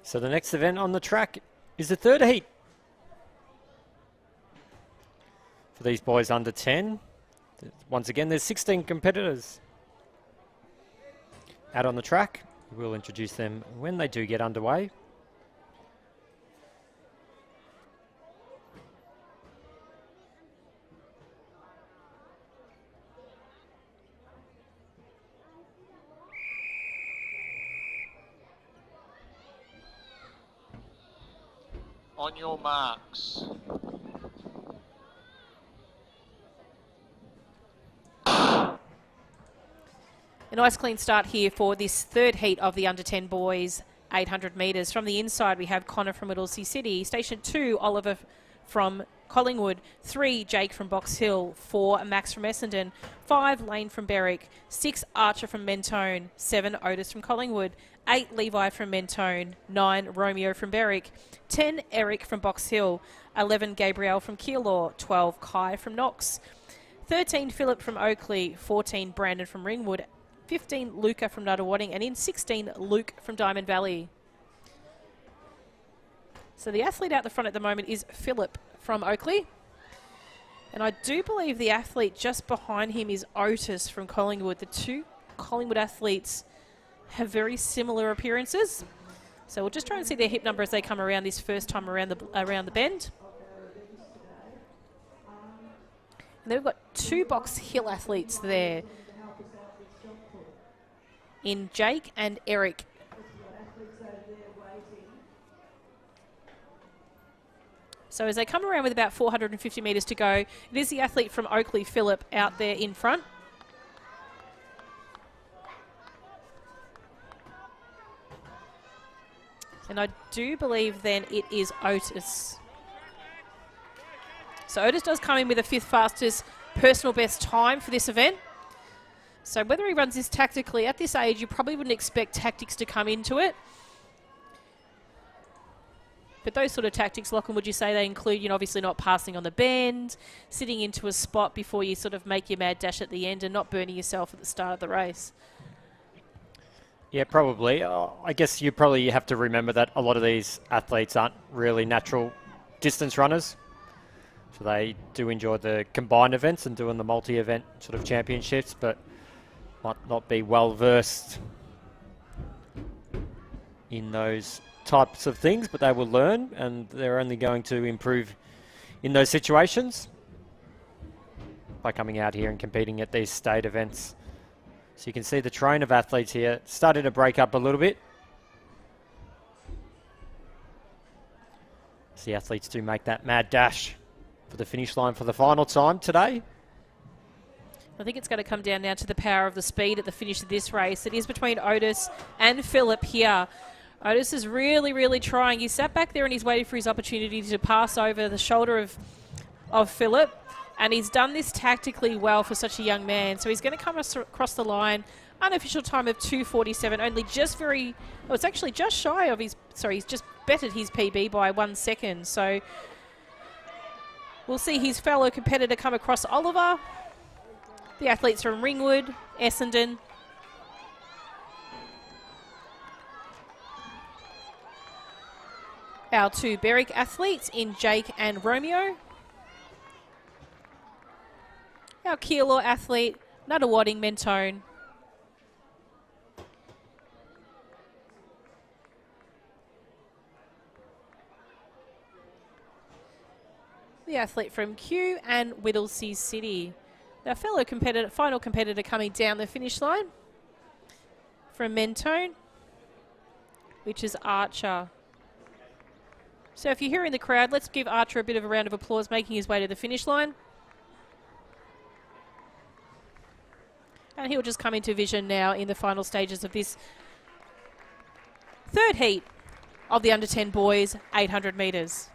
So the next event on the track is the third heat for these boys under 10. Once again, there's 16 competitors out on the track. We'll introduce them when they do get underway. On your marks. A nice clean start here for this third heat of the under 10 boys, 800 metres. From the inside, we have Connor from Whittlesea City. Station 2, Oliver from Collingwood. 3, Jake from Box Hill. 4, Max from Essendon. 5, Lane from Berwick. 6, Archer from Mentone. 7, Otis from Collingwood. 8, Levi from Mentone. 9, Romeo from Berwick. 10, Eric from Box Hill. 11, Gabrielle from Keilor. 12, Kai from Knox. 13, Philip from Oakley. 14, Brandon from Ringwood. 15, Luca from Nuttawading, and in 16, Luke from Diamond Valley. So the athlete out the front at the moment is Philip from Oakley. And I do believe the athlete just behind him is Otis from Collingwood. The two Collingwood athletes have very similar appearances. So we'll just try and see their hip number as they come around this first time around the bend. And then we've got 2 Box Hill athletes there, in Jake and Eric. So as they come around with about 450 metres to go, it is the athlete from Oakley, Philip, out there in front. And I do believe then it is Otis. So Otis does come in with a 5th fastest personal best time for this event. So whether he runs this tactically, at this age, you probably wouldn't expect tactics to come into it. But those sort of tactics, Lachlan, would you say they include, you know, obviously not passing on the bend, sitting into a spot before you sort of make your mad dash at the end and not burning yourself at the start of the race? Yeah, probably. I guess you probably have to remember that a lot of these athletes aren't really natural distance runners. So they do enjoy the combined events and doing the multi-event sort of championships, but might not be well versed in those types of things, but they will learn, and they're only going to improve in those situations by coming out here and competing at these state events. So you can see the train of athletes here starting to break up a little bit. So the athletes do make that mad dash for the finish line for the final time today. I think it's going to come down now to the power of the speed at the finish of this race. It is between Otis and Philip here. Otis is really, really trying. He sat back there and he's waiting for his opportunity to pass over the shoulder of Philip. And he's done this tactically well for such a young man. So he's going to come across the line. Unofficial time of 2:47. Only just it's actually just shy of his, he's just bettered his PB by 1 second. So we'll see his fellow competitor come across Oliver. The athletes from Ringwood, Essendon. Our 2 Berwick athletes in Jake and Romeo. Our Keilor athlete, Nuttawading, Mentone. The athlete from Kew and Whittlesea City. Our fellow competitor, final competitor coming down the finish line from Mentone, which is Archer. So if you're here in the crowd, let's give Archer a bit of a round of applause making his way to the finish line. And he'll just come into vision now in the final stages of this third heat of the under 10 boys, 800 metres.